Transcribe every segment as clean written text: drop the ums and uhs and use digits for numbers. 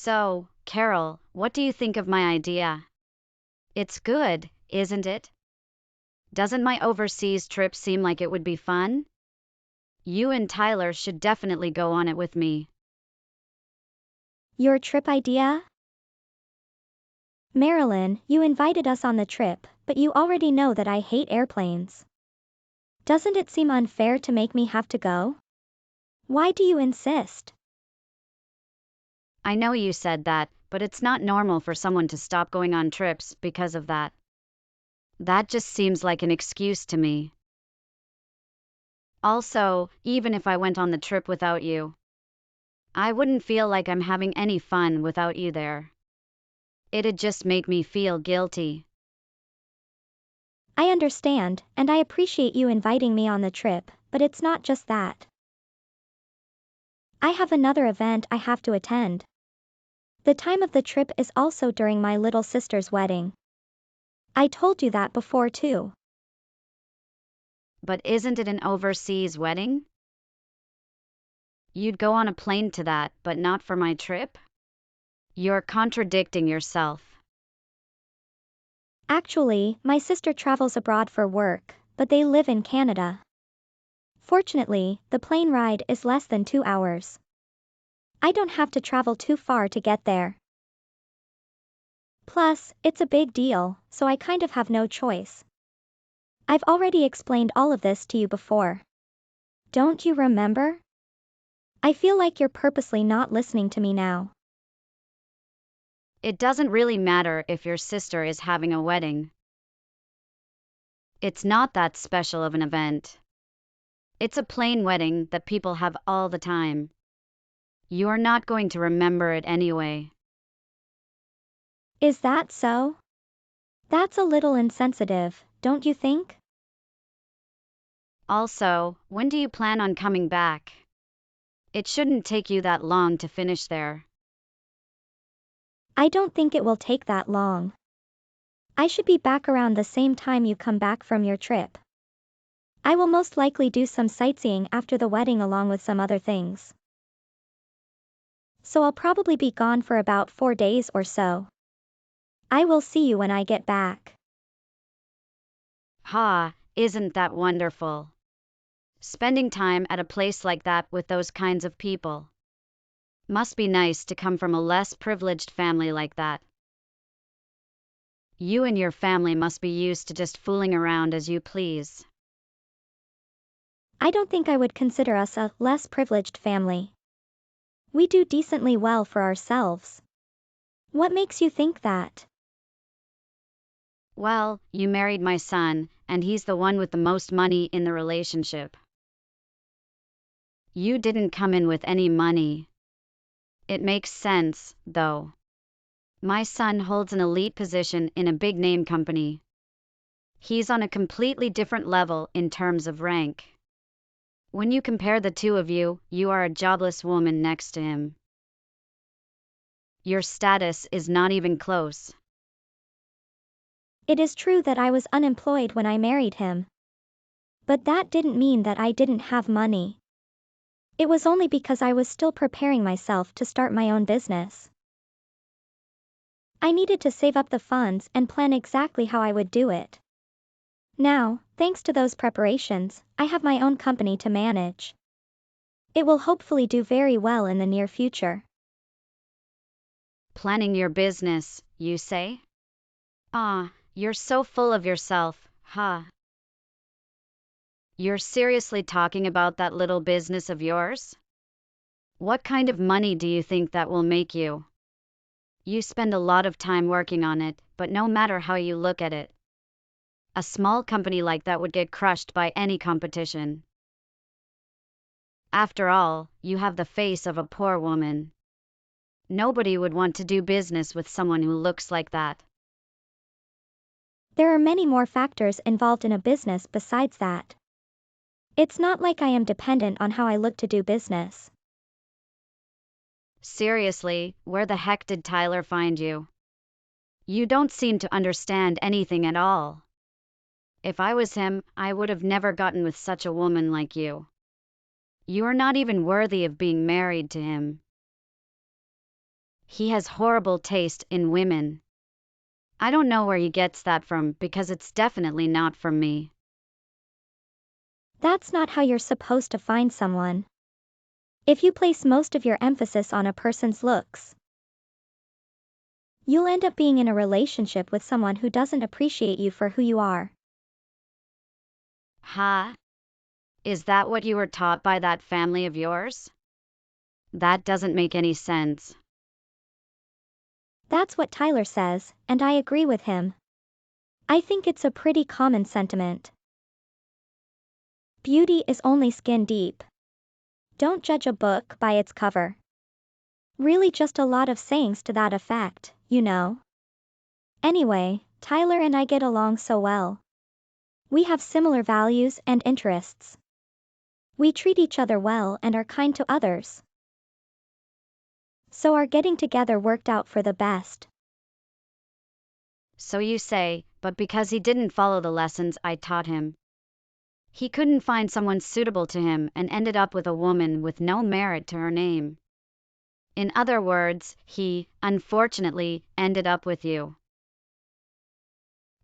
So, Carol, what do you think of my idea? It's good, isn't it? Doesn't my overseas trip seem like it would be fun? You and Tyler should definitely go on it with me. Your trip idea? Marilyn, you invited us on the trip, but you already know that I hate airplanes. Doesn't it seem unfair to make me have to go? Why do you insist? I know you said that, but it's not normal for someone to stop going on trips because of that. That just seems like an excuse to me. Also, even if I went on the trip without you, I wouldn't feel like I'm having any fun without you there. It'd just make me feel guilty. I understand, and I appreciate you inviting me on the trip, but it's not just that. I have another event I have to attend. The time of the trip is also during my little sister's wedding. I told you that before too. But isn't it an overseas wedding? You'd go on a plane to that, but not for my trip? You're contradicting yourself. Actually, my sister travels abroad for work, but they live in Canada. Fortunately, the plane ride is less than 2 hours. I don't have to travel too far to get there. Plus, it's a big deal, so I kind of have no choice. I've already explained all of this to you before. Don't you remember? I feel like you're purposely not listening to me now. It doesn't really matter if your sister is having a wedding. It's not that special of an event. It's a plain wedding that people have all the time. You're not going to remember it anyway. Is that so? That's a little insensitive, don't you think? Also, when do you plan on coming back? It shouldn't take you that long to finish there. I don't think it will take that long. I should be back around the same time you come back from your trip. I will most likely do some sightseeing after the wedding along with some other things. So I'll probably be gone for about 4 days or so. I will see you when I get back. Ha, isn't that wonderful? Spending time at a place like that with those kinds of people. Must be nice to come from a less privileged family like that. You and your family must be used to just fooling around as you please. I don't think I would consider us a less privileged family. We do decently well for ourselves. What makes you think that? Well, you married my son, and he's the one with the most money in the relationship. You didn't come in with any money. It makes sense, though. My son holds an elite position in a big name company. He's on a completely different level in terms of rank. When you compare the two of you, you are a jobless woman next to him. Your status is not even close. It is true that I was unemployed when I married him. But that didn't mean that I didn't have money. It was only because I was still preparing myself to start my own business. I needed to save up the funds and plan exactly how I would do it. Now, thanks to those preparations, I have my own company to manage. It will hopefully do very well in the near future. Planning your business, you say? Ah, you're so full of yourself, huh? You're seriously talking about that little business of yours? What kind of money do you think that will make you? You spend a lot of time working on it, but no matter how you look at it, a small company like that would get crushed by any competition. After all, you have the face of a poor woman. Nobody would want to do business with someone who looks like that. There are many more factors involved in a business besides that. It's not like I am dependent on how I look to do business. Seriously, where the heck did Tyler find you? You don't seem to understand anything at all. If I was him, I would have never gotten with such a woman like you. You're not even worthy of being married to him. He has horrible taste in women. I don't know where he gets that from because it's definitely not from me. That's not how you're supposed to find someone. If you place most of your emphasis on a person's looks, you'll end up being in a relationship with someone who doesn't appreciate you for who you are. Ha? Is that what you were taught by that family of yours? That doesn't make any sense. That's what Tyler says, and I agree with him. I think it's a pretty common sentiment. Beauty is only skin deep. Don't judge a book by its cover. Really just a lot of sayings to that effect, you know. Anyway, Tyler and I get along so well. We have similar values and interests. We treat each other well and are kind to others. So our getting together worked out for the best. So you say, but because he didn't follow the lessons I taught him. He couldn't find someone suitable to him and ended up with a woman with no merit to her name. In other words, he, unfortunately, ended up with you.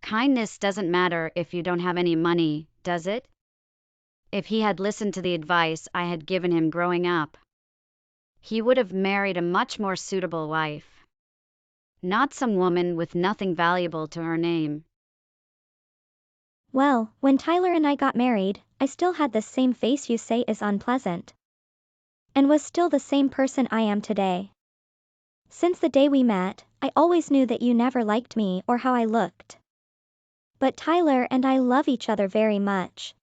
Kindness doesn't matter if you don't have any money, does it? If he had listened to the advice I had given him growing up, he would have married a much more suitable wife. Not some woman with nothing valuable to her name. Well, when Tyler and I got married, I still had the same face you say is unpleasant. And was still the same person I am today. Since the day we met, I always knew that you never liked me or how I looked. But Tyler and I love each other very much.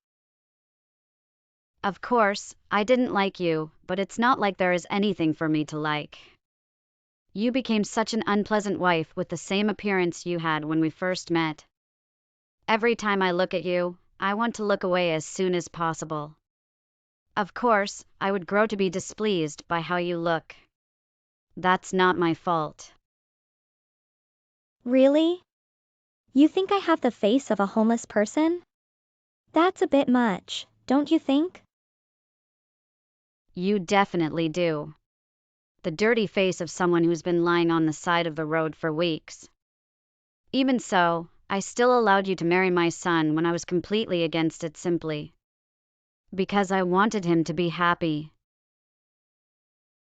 Of course, I didn't like you, but it's not like there is anything for me to like. You became such an unpleasant wife with the same appearance you had when we first met. Every time I look at you, I want to look away as soon as possible. Of course, I would grow to be displeased by how you look. That's not my fault. Really? You think I have the face of a homeless person? That's a bit much, don't you think? You definitely do. The dirty face of someone who's been lying on the side of the road for weeks. Even so, I still allowed you to marry my son when I was completely against it simply because I wanted him to be happy.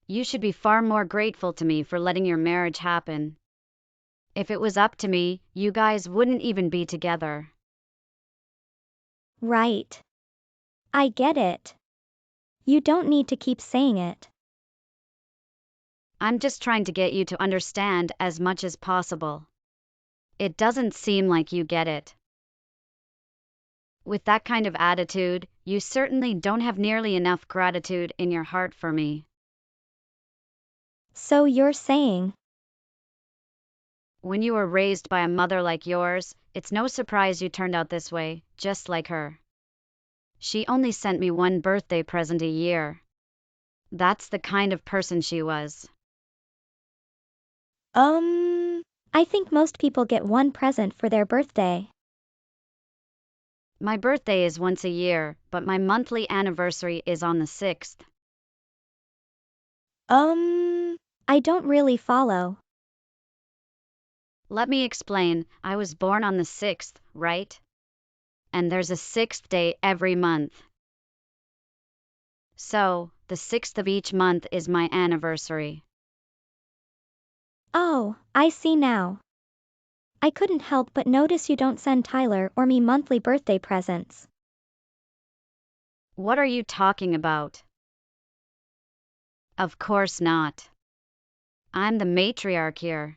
You should be far more grateful to me for letting your marriage happen. If it was up to me, you guys wouldn't even be together. Right. I get it. You don't need to keep saying it. I'm just trying to get you to understand as much as possible. It doesn't seem like you get it. With that kind of attitude, you certainly don't have nearly enough gratitude in your heart for me. So you're saying, When you were raised by a mother like yours, it's no surprise you turned out this way, just like her. She only sent me one birthday present a year. That's the kind of person she was. I think most people get one present for their birthday. My birthday is once a year, but my monthly anniversary is on the 6th. I don't really follow. Let me explain, I was born on the 6th, right? And there's a 6th day every month. So, the 6th of each month is my anniversary. Oh, I see now. I couldn't help but notice you don't send Tyler or me monthly birthday presents. What are you talking about? Of course not. I'm the matriarch here.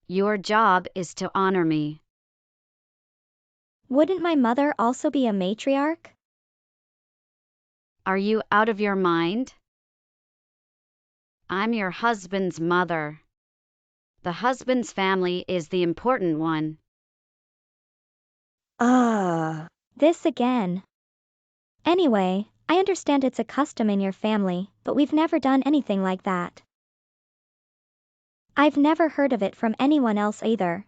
Your job is to honor me. Wouldn't my mother also be a matriarch? Are you out of your mind? I'm your husband's mother. The husband's family is the important one. This again. Anyway, I understand it's a custom in your family, but we've never done anything like that. I've never heard of it from anyone else either.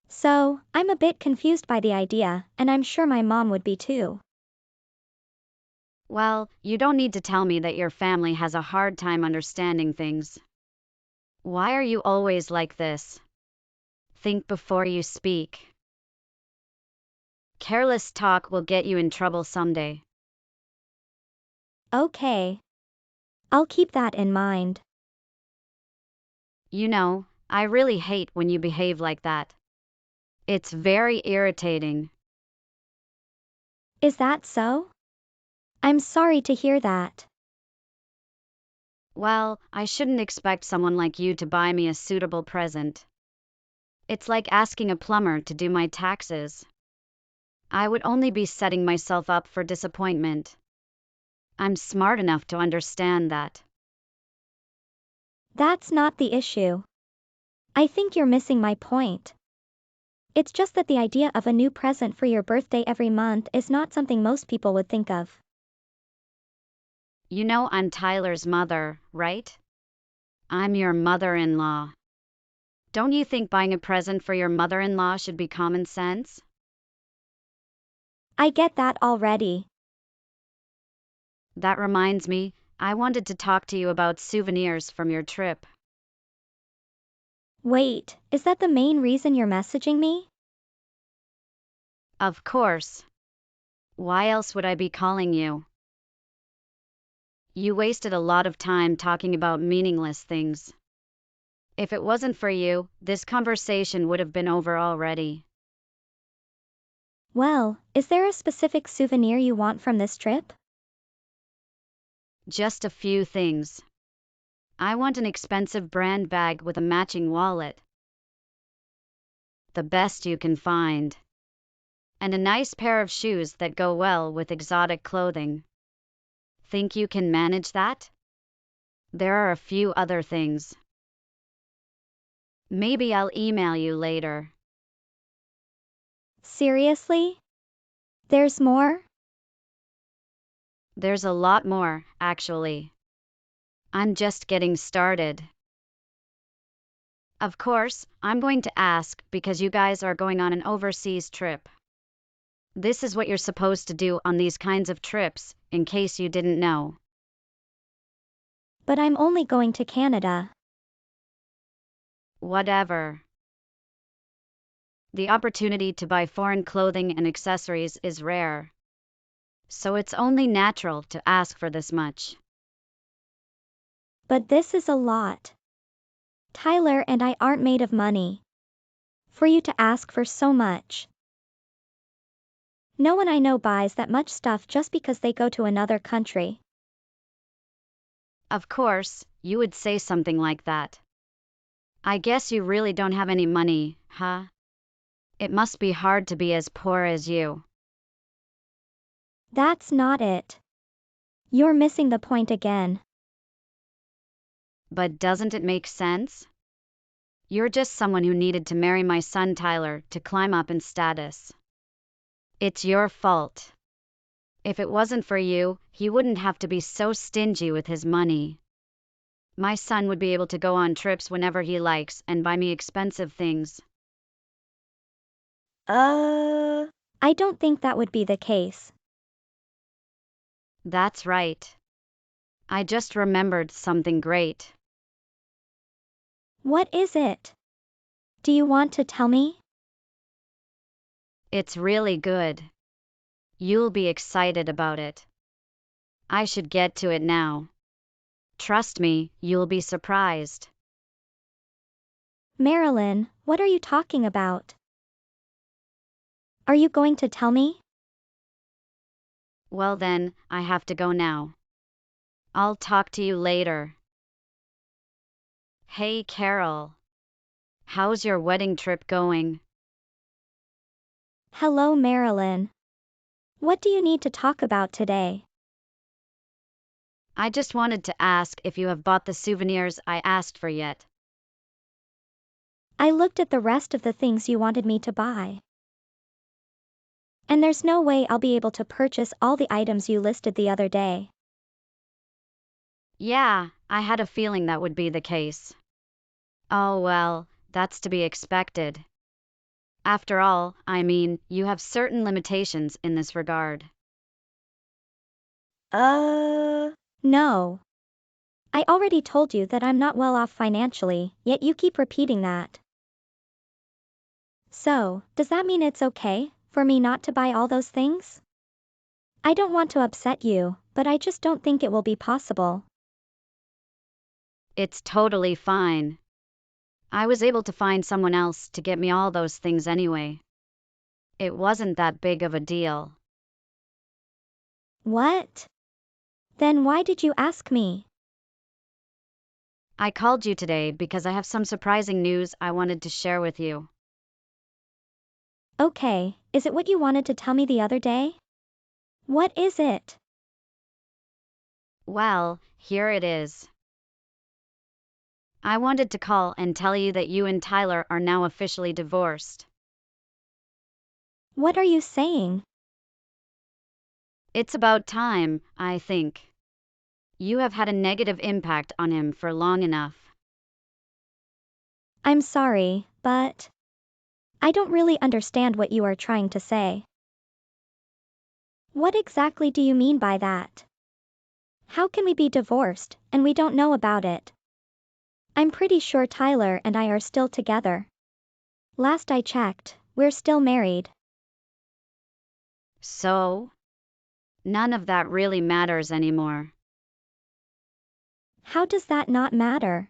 So, I'm a bit confused by the idea, and I'm sure my mom would be too. Well, you don't need to tell me that your family has a hard time understanding things. Why are you always like this? Think before you speak. Careless talk will get you in trouble someday. Okay. I'll keep that in mind. You know, I really hate when you behave like that. It's very irritating. Is that so? I'm sorry to hear that. Well, I shouldn't expect someone like you to buy me a suitable present. It's like asking a plumber to do my taxes. I would only be setting myself up for disappointment. I'm smart enough to understand that. That's not the issue. I think you're missing my point. It's just that the idea of a new present for your birthday every month is not something most people would think of. You know I'm Tyler's mother, right? I'm your mother-in-law. Don't you think buying a present for your mother-in-law should be common sense? I get that already. That reminds me, I wanted to talk to you about souvenirs from your trip. Wait, is that the main reason you're messaging me? Of course. Why else would I be calling you? You wasted a lot of time talking about meaningless things. If it wasn't for you, this conversation would have been over already. Well, is there a specific souvenir you want from this trip? Just a few things. I want an expensive brand bag with a matching wallet. The best you can find. And a nice pair of shoes that go well with exotic clothing. Think you can manage that? There are a few other things. Maybe I'll email you later. Seriously? There's more? There's a lot more, actually. I'm just getting started. Of course, I'm going to ask because you guys are going on an overseas trip. This is what you're supposed to do on these kinds of trips, in case you didn't know. But I'm only going to Canada. Whatever. The opportunity to buy foreign clothing and accessories is rare. So it's only natural to ask for this much. But this is a lot. Tyler and I aren't made of money. For you to ask for so much. No one I know buys that much stuff just because they go to another country. Of course, you would say something like that. I guess you really don't have any money, huh? It must be hard to be as poor as you. That's not it. You're missing the point again. But doesn't it make sense? You're just someone who needed to marry my son Tyler to climb up in status. It's your fault. If it wasn't for you, he wouldn't have to be so stingy with his money. My son would be able to go on trips whenever he likes and buy me expensive things. I don't think that would be the case. That's right. I just remembered something great. What is it? Do you want to tell me? It's really good. You'll be excited about it. I should get to it now. Trust me, you'll be surprised. Marilyn, what are you talking about? Are you going to tell me? Well then, I have to go now. I'll talk to you later. Hey Carol. How's your wedding trip going? Hello, Marilyn. What do you need to talk about today? I just wanted to ask if you have bought the souvenirs I asked for yet. I looked at the rest of the things you wanted me to buy. And there's no way I'll be able to purchase all the items you listed the other day. Yeah, I had a feeling that would be the case. Oh well, that's to be expected. After all, I mean, you have certain limitations in this regard. No. I already told you that I'm not well off financially, yet you keep repeating that. So, does that mean it's okay for me not to buy all those things? I don't want to upset you, but I just don't think it will be possible. It's totally fine. I was able to find someone else to get me all those things anyway. It wasn't that big of a deal. What? Then why did you ask me? I called you today because I have some surprising news I wanted to share with you. Okay, is it what you wanted to tell me the other day? What is it? Well, here it is. I wanted to call and tell you that you and Tyler are now officially divorced. What are you saying? It's about time, I think. You have had a negative impact on him for long enough. I'm sorry, but I don't really understand what you are trying to say. What exactly do you mean by that? How can we be divorced, and we don't know about it? I'm pretty sure Tyler and I are still together. Last I checked, we're still married. So, none of that really matters anymore. How does that not matter?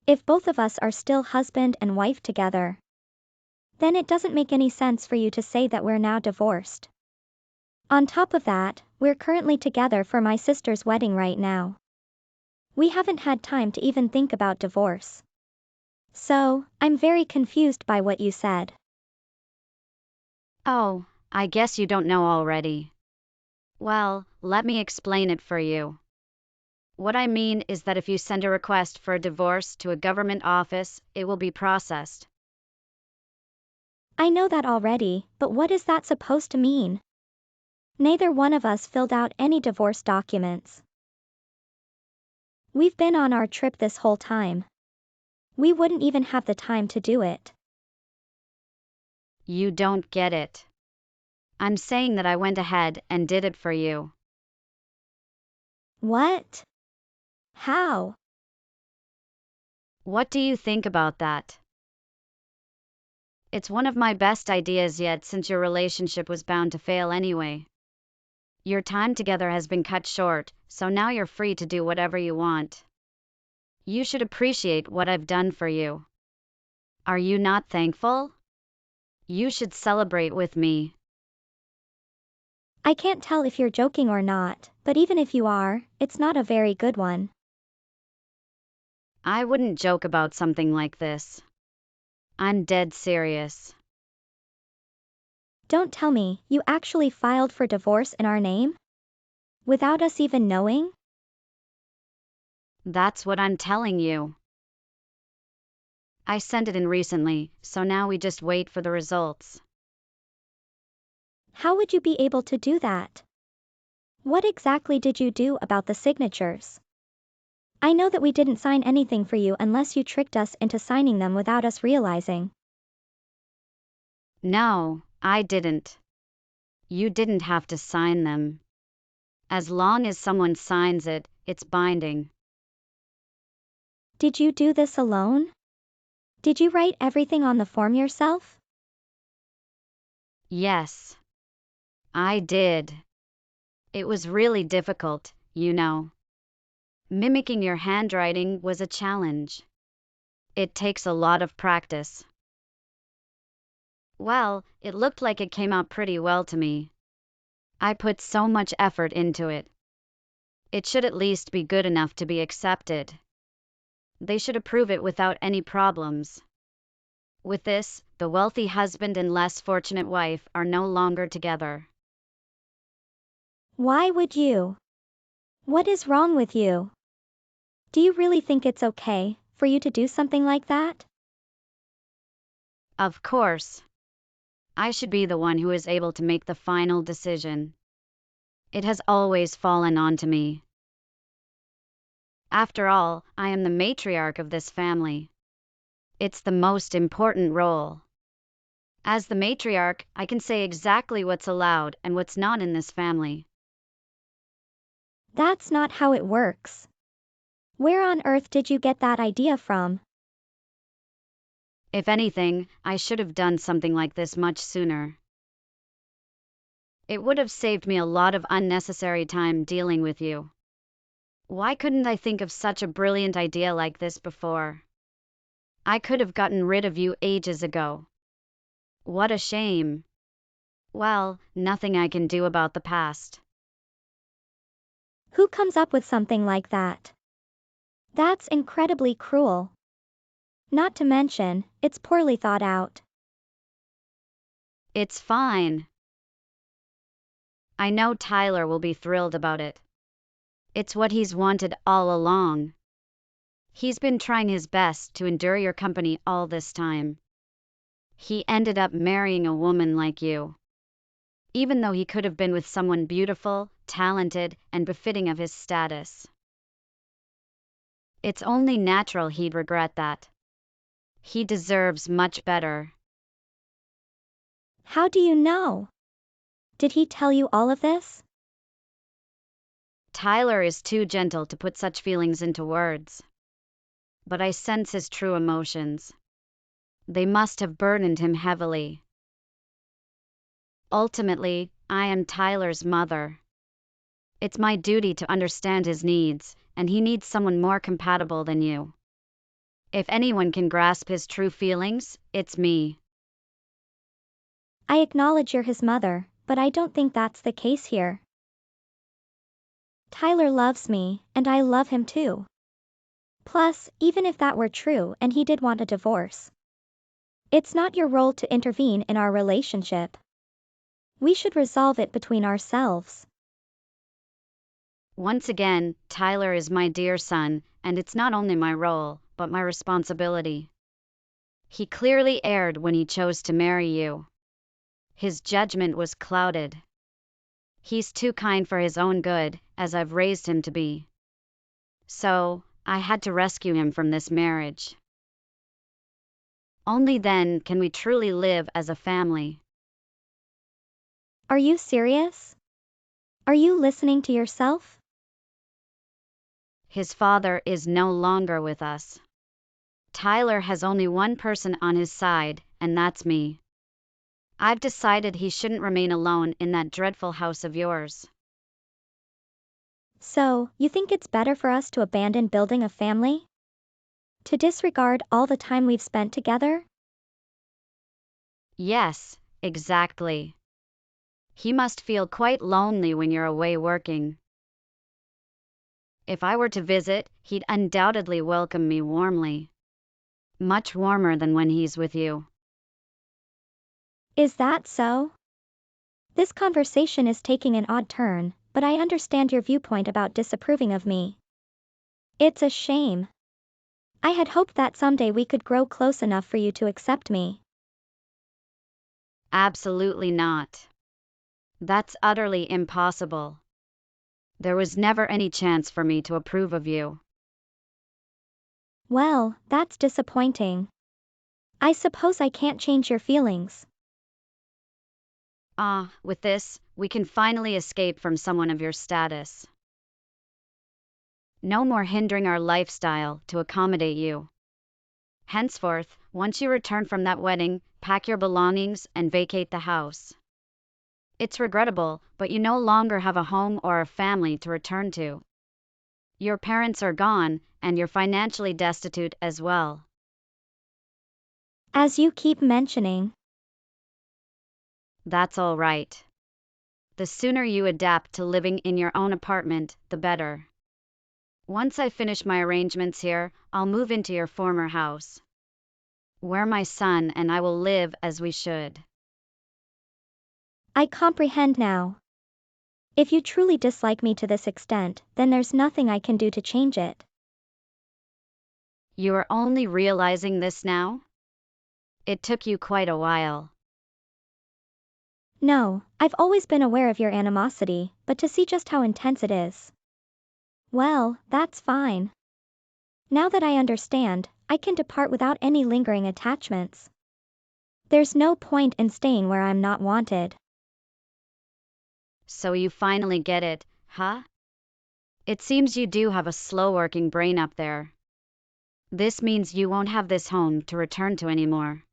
If both of us are still husband and wife together, then it doesn't make any sense for you to say that we're now divorced. On top of that, we're currently together for my sister's wedding right now. We haven't had time to even think about divorce. So, I'm very confused by what you said. Oh, I guess you don't know already. Well, let me explain it for you. What I mean is that if you send a request for a divorce to a government office, it will be processed. I know that already, but what is that supposed to mean? Neither one of us filled out any divorce documents. We've been on our trip this whole time. We wouldn't even have the time to do it. You don't get it. I'm saying that I went ahead and did it for you. What? How? What do you think about that? It's one of my best ideas yet since your relationship was bound to fail anyway. Your time together has been cut short, so now you're free to do whatever you want. You should appreciate what I've done for you. Are you not thankful? You should celebrate with me. I can't tell if you're joking or not, but even if you are, it's not a very good one. I wouldn't joke about something like this. I'm dead serious. Don't tell me, you actually filed for divorce in our name? Without us even knowing? That's what I'm telling you. I sent it in recently, so now we just wait for the results. How would you be able to do that? What exactly did you do about the signatures? I know that we didn't sign anything for you unless you tricked us into signing them without us realizing. No, I didn't. You didn't have to sign them. As long as someone signs it, it's binding. Did you do this alone? Did you write everything on the form yourself? Yes, I did. It was really difficult, you know. Mimicking your handwriting was a challenge. It takes a lot of practice. Well, it looked like it came out pretty well to me. I put so much effort into it. It should at least be good enough to be accepted. They should approve it without any problems. With this, the wealthy husband and less fortunate wife are no longer together. Why would you? What is wrong with you? Do you really think it's okay for you to do something like that? Of course, I should be the one who is able to make the final decision. It has always fallen onto me. After all, I am the matriarch of this family. It's the most important role. As the matriarch, I can say exactly what's allowed and what's not in this family. That's not how it works. Where on earth did you get that idea from? If anything, I should have done something like this much sooner. It would have saved me a lot of unnecessary time dealing with you. Why couldn't I think of such a brilliant idea like this before? I could have gotten rid of you ages ago. What a shame. Well, nothing I can do about the past. Who comes up with something like that? That's incredibly cruel. Not to mention, it's poorly thought out. It's fine. I know Tyler will be thrilled about it. It's what he's wanted all along. He's been trying his best to endure your company all this time. He ended up marrying a woman like you. Even though he could have been with someone beautiful, talented, and befitting of his status. It's only natural he'd regret that. He deserves much better. How do you know? Did he tell you all of this? Tyler is too gentle to put such feelings into words. But I sense his true emotions. They must have burdened him heavily. Ultimately, I am Tyler's mother. It's my duty to understand his needs, and he needs someone more compatible than you. If anyone can grasp his true feelings, it's me. I acknowledge you're his mother, but I don't think that's the case here. Tyler loves me, and I love him too. Plus, even if that were true and he did want a divorce, it's not your role to intervene in our relationship. We should resolve it between ourselves. Once again, Tyler is my dear son, and it's not only my role, but my responsibility. He clearly erred when he chose to marry you. His judgment was clouded. He's too kind for his own good, as I've raised him to be. So, I had to rescue him from this marriage. Only then can we truly live as a family. Are you serious? Are you listening to yourself? His father is no longer with us. Tyler has only one person on his side, and that's me. I've decided he shouldn't remain alone in that dreadful house of yours. So, you think it's better for us to abandon building a family? To disregard all the time we've spent together? Yes, exactly. He must feel quite lonely when you're away working. If I were to visit, he'd undoubtedly welcome me warmly. Much warmer than when he's with you. Is that so? This conversation is taking an odd turn, but I understand your viewpoint about disapproving of me. It's a shame. I had hoped that someday we could grow close enough for you to accept me. Absolutely not. That's utterly impossible. There was never any chance for me to approve of you. Well, that's disappointing. I suppose I can't change your feelings. With this, we can finally escape from someone of your status. No more hindering our lifestyle to accommodate you. Henceforth, once you return from that wedding, pack your belongings and vacate the house. It's regrettable, but you no longer have a home or a family to return to. Your parents are gone, and you're financially destitute as well. As you keep mentioning. That's all right. The sooner you adapt to living in your own apartment, the better. Once I finish my arrangements here, I'll move into your former house, where my son and I will live as we should. I comprehend now. If you truly dislike me to this extent, then there's nothing I can do to change it. You are only realizing this now? It took you quite a while. No, I've always been aware of your animosity, but to see just how intense it is. Well, that's fine. Now that I understand, I can depart without any lingering attachments. There's no point in staying where I'm not wanted. So you finally get it, huh? It seems you do have a slow-working brain up there. This means you won't have this home to return to anymore.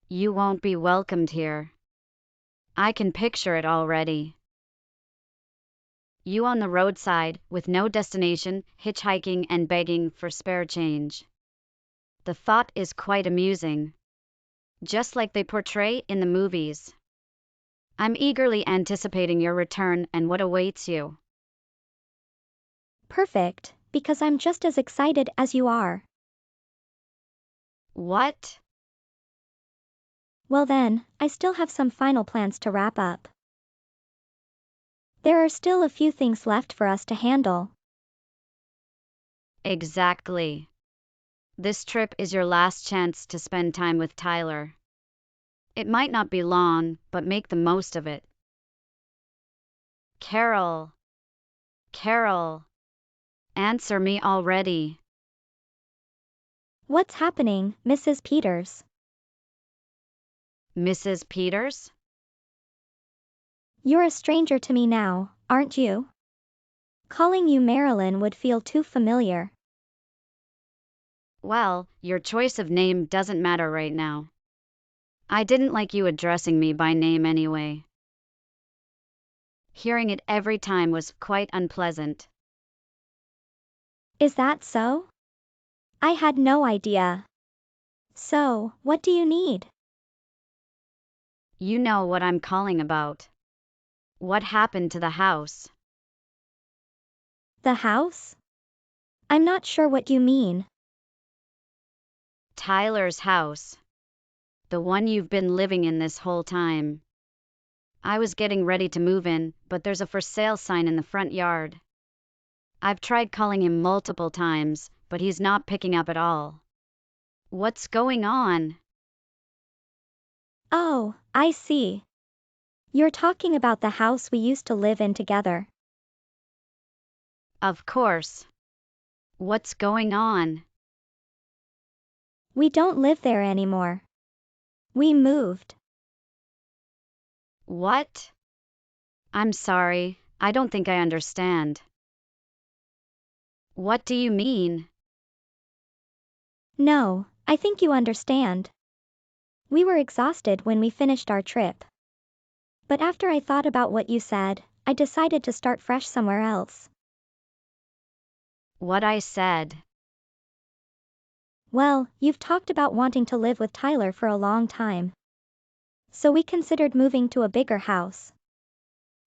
You won't be welcomed here. I can picture it already. You on the roadside, with no destination, hitchhiking and begging for spare change. The thought is quite amusing. Just like they portray in the movies. I'm eagerly anticipating your return and what awaits you. Perfect, because I'm just as excited as you are. What? Well then, I still have some final plans to wrap up. There are still a few things left for us to handle. Exactly. This trip is your last chance to spend time with Tyler. It might not be long, but make the most of it. Carol. Carol. Answer me already. What's happening, Mrs. Peters? Mrs. Peters? You're a stranger to me now, aren't you? Calling you Marilyn would feel too familiar. Well, your choice of name doesn't matter right now. I didn't like you addressing me by name anyway. Hearing it every time was quite unpleasant. Is that so? I had no idea. So, what do you need? You know what I'm calling about. What happened to the house? The house? I'm not sure what you mean. Tyler's house. The one you've been living in this whole time. I was getting ready to move in, but there's a for sale sign in the front yard. I've tried calling him multiple times, but he's not picking up at all. What's going on? Oh, I see. You're talking about the house we used to live in together. Of course. What's going on? We don't live there anymore. We moved. What? I'm sorry, I don't think I understand. What do you mean? No, I think you understand. We were exhausted when we finished our trip. But after I thought about what you said, I decided to start fresh somewhere else. What I said. Well, you've talked about wanting to live with Tyler for a long time. So we considered moving to a bigger house.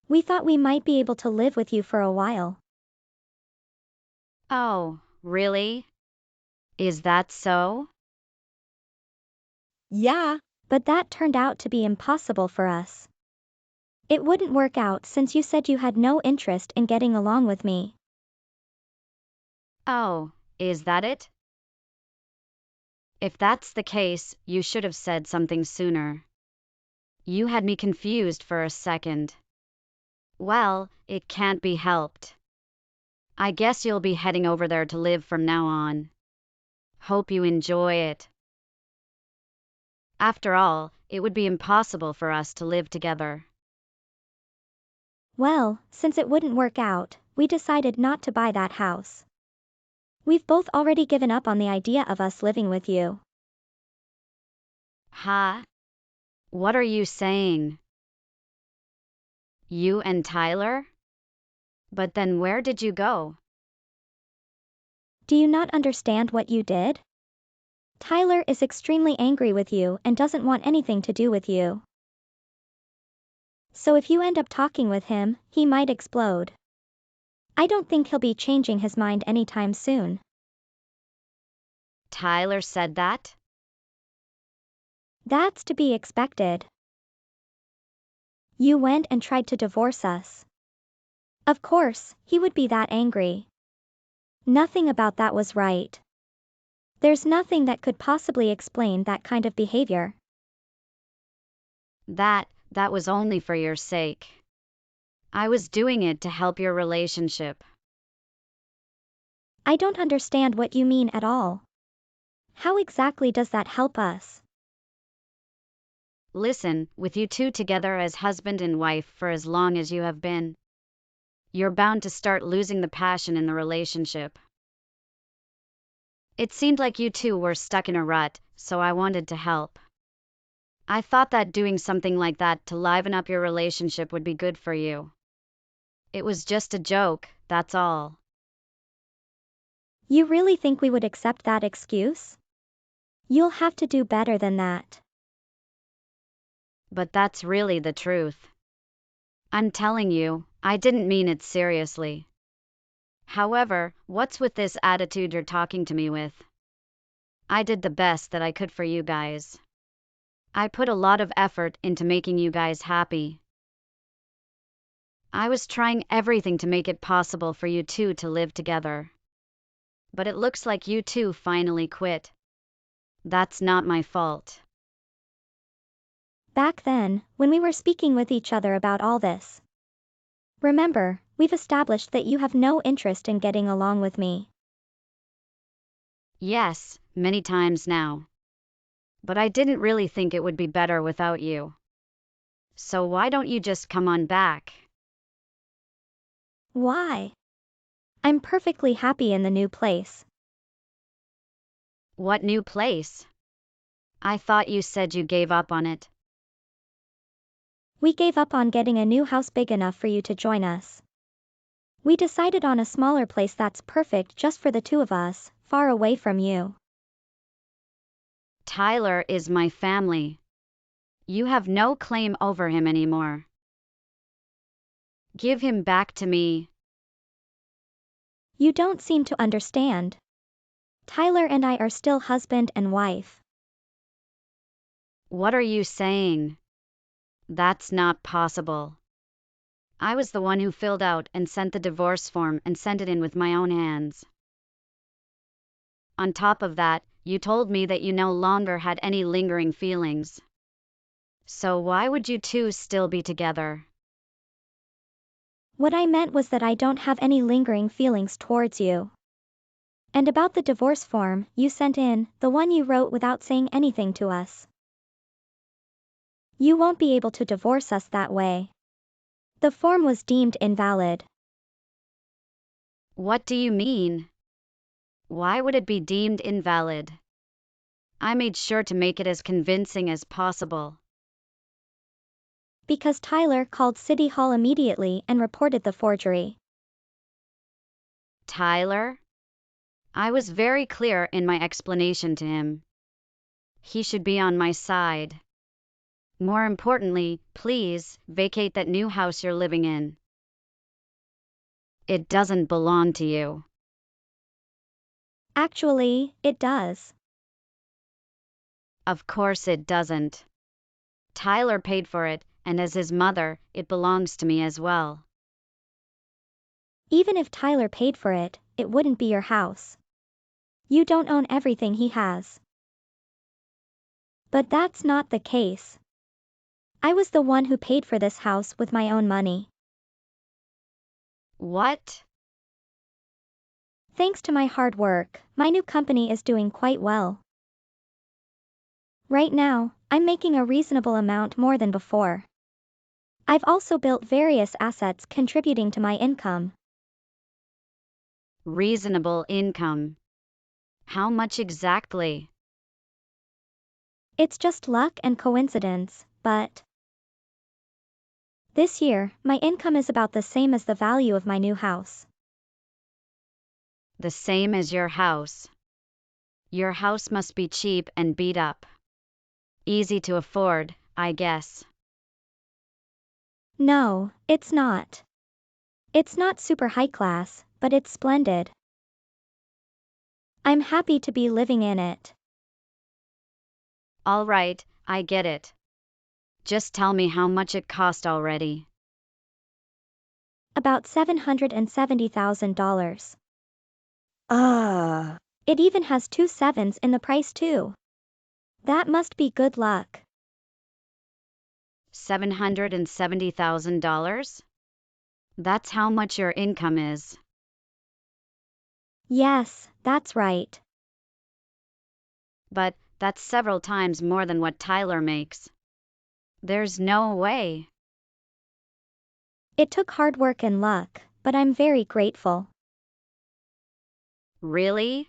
We thought we might be able to live with you for a while. Oh, really? Is that so? Yeah, but that turned out to be impossible for us. It wouldn't work out since you said you had no interest in getting along with me. Oh, is that it? If that's the case, you should have said something sooner. You had me confused for a second. Well, it can't be helped. I guess you'll be heading over there to live from now on. Hope you enjoy it. After all, it would be impossible for us to live together. Well, since it wouldn't work out, we decided not to buy that house. We've both already given up on the idea of us living with you. Huh? What are you saying? You and Tyler? But then where did you go? Do you not understand what you did? Tyler is extremely angry with you and doesn't want anything to do with you. So if you end up talking with him, he might explode. I don't think he'll be changing his mind anytime soon. Tyler said that? That's to be expected. You went and tried to divorce us. Of course, he would be that angry. Nothing about that was right. There's nothing that could possibly explain that kind of behavior. That was only for your sake. I was doing it to help your relationship. I don't understand what you mean at all. How exactly does that help us? Listen, with you two together as husband and wife for as long as you have been, you're bound to start losing the passion in the relationship. It seemed like you two were stuck in a rut, so I wanted to help. I thought that doing something like that to liven up your relationship would be good for you. It was just a joke, that's all. You really think we would accept that excuse? You'll have to do better than that. But that's really the truth. I'm telling you, I didn't mean it seriously. However, what's with this attitude you're talking to me with? I did the best that I could for you guys. I put a lot of effort into making you guys happy. I was trying everything to make it possible for you two to live together. But it looks like you two finally quit. That's not my fault. Back then, when we were speaking with each other about all this. Remember, we've established that you have no interest in getting along with me. Yes, many times now. But I didn't really think it would be better without you. So why don't you just come on back? Why? I'm perfectly happy in the new place. What new place? I thought you said you gave up on it. We gave up on getting a new house big enough for you to join us. We decided on a smaller place that's perfect just for the two of us, far away from you. Tyler is my family. You have no claim over him anymore. Give him back to me. You don't seem to understand. Tyler and I are still husband and wife. What are you saying? That's not possible. I was the one who filled out and sent the divorce form and sent it in with my own hands. On top of that, you told me that you no longer had any lingering feelings. So why would you two still be together? What I meant was that I don't have any lingering feelings towards you. And about the divorce form you sent in, the one you wrote without saying anything to us. You won't be able to divorce us that way. The form was deemed invalid. What do you mean? Why would it be deemed invalid? I made sure to make it as convincing as possible. Because Tyler called City Hall immediately and reported the forgery. Tyler? I was very clear in my explanation to him. He should be on my side. More importantly, please, vacate that new house you're living in. It doesn't belong to you. Actually, it does. Of course it doesn't. Tyler paid for it, and as his mother, it belongs to me as well. Even if Tyler paid for it, it wouldn't be your house. You don't own everything he has. But that's not the case. I was the one who paid for this house with my own money. What? Thanks to my hard work, my new company is doing quite well. Right now, I'm making a reasonable amount more than before. I've also built various assets contributing to my income. Reasonable income. How much exactly? It's just luck and coincidence, but this year, my income is about the same as the value of my new house. The same as your house. Your house must be cheap and beat up. Easy to afford, I guess. No, it's not. It's not super high class, but it's splendid. I'm happy to be living in it. All right, I get it. Just tell me how much it cost already. About $770,000. Ah. It even has 2 sevens in the price too. That must be good luck. $770,000? That's how much your income is. Yes, that's right. But that's several times more than what Tyler makes. There's no way. It took hard work and luck, but I'm very grateful. Really?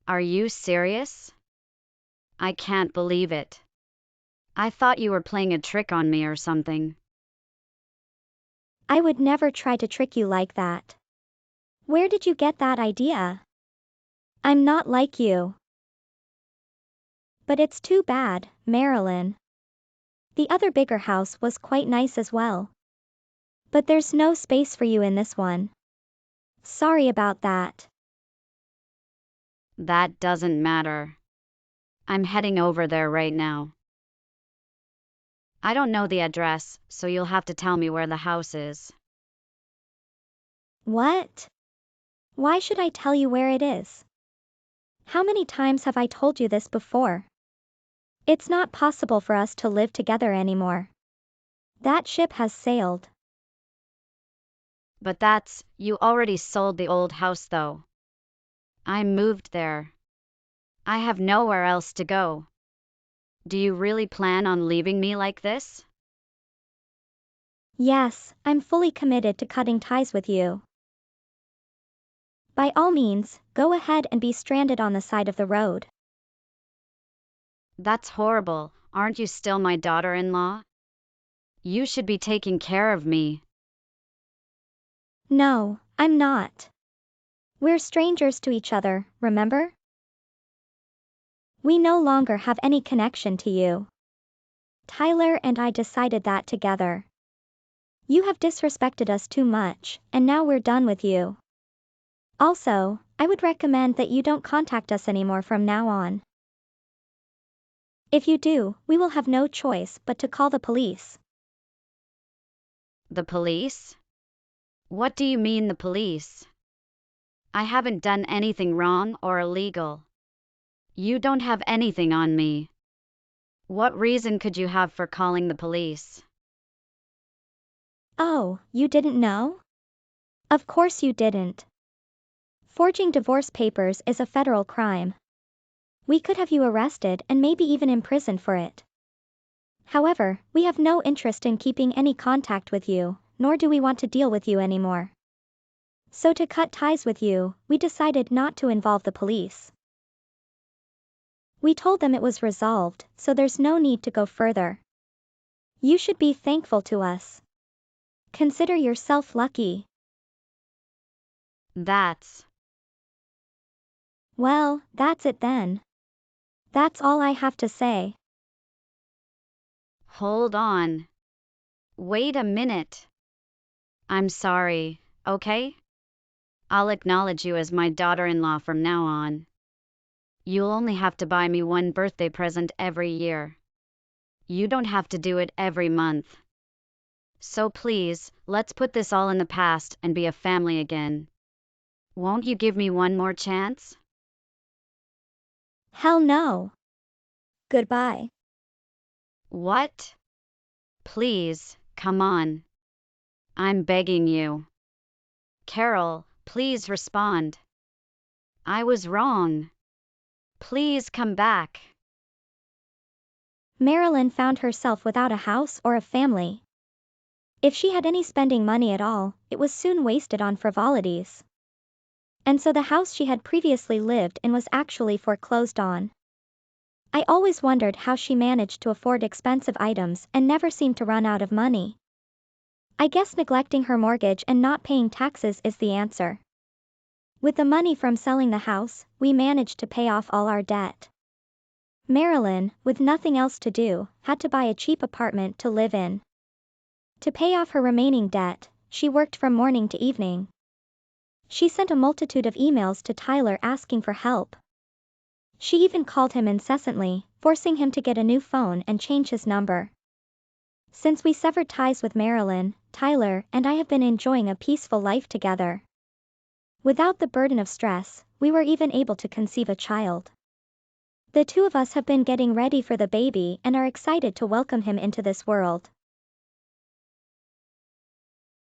Are you serious? I can't believe it. I thought you were playing a trick on me or something. I would never try to trick you like that. Where did you get that idea? I'm not like you. But it's too bad, Marilyn. The other bigger house was quite nice as well. But there's no space for you in this one. Sorry about that. That doesn't matter. I'm heading over there right now. I don't know the address, so you'll have to tell me where the house is. What? Why should I tell you where it is? How many times have I told you this before? It's not possible for us to live together anymore. That ship has sailed. But you already sold the old house though. I moved there. I have nowhere else to go. Do you really plan on leaving me like this? Yes, I'm fully committed to cutting ties with you. By all means, go ahead and be stranded on the side of the road. That's horrible. Aren't you still my daughter-in-law? You should be taking care of me. No, I'm not. We're strangers to each other, remember? We no longer have any connection to you. Tyler and I decided that together. You have disrespected us too much, and now we're done with you. Also, I would recommend that you don't contact us anymore from now on. If you do, we will have no choice but to call the police. The police? What do you mean the police? I haven't done anything wrong or illegal. You don't have anything on me. What reason could you have for calling the police? Oh, you didn't know? Of course you didn't. Forging divorce papers is a federal crime. We could have you arrested and maybe even imprisoned for it. However, we have no interest in keeping any contact with you, nor do we want to deal with you anymore. So to cut ties with you, we decided not to involve the police. We told them it was resolved, so there's no need to go further. You should be thankful to us. Consider yourself lucky. Well, that's it then. That's all I have to say. Hold on. Wait a minute. I'm sorry, okay? I'll acknowledge you as my daughter-in-law from now on. You'll only have to buy me one birthday present every year. You don't have to do it every month. So please, let's put this all in the past and be a family again. Won't you give me one more chance? Hell no. Goodbye. What? Please, come on. I'm begging you. Carol, please respond. I was wrong. Please come back. Marilyn found herself without a house or a family. If she had any spending money at all, it was soon wasted on frivolities. And so the house she had previously lived in was actually foreclosed on. I always wondered how she managed to afford expensive items and never seemed to run out of money. I guess neglecting her mortgage and not paying taxes is the answer. With the money from selling the house, we managed to pay off all our debt. Marilyn, with nothing else to do, had to buy a cheap apartment to live in. To pay off her remaining debt, she worked from morning to evening. She sent a multitude of emails to Tyler asking for help. She even called him incessantly, forcing him to get a new phone and change his number. Since we severed ties with Marilyn, Tyler and I have been enjoying a peaceful life together. Without the burden of stress, we were even able to conceive a child. The two of us have been getting ready for the baby and are excited to welcome him into this world.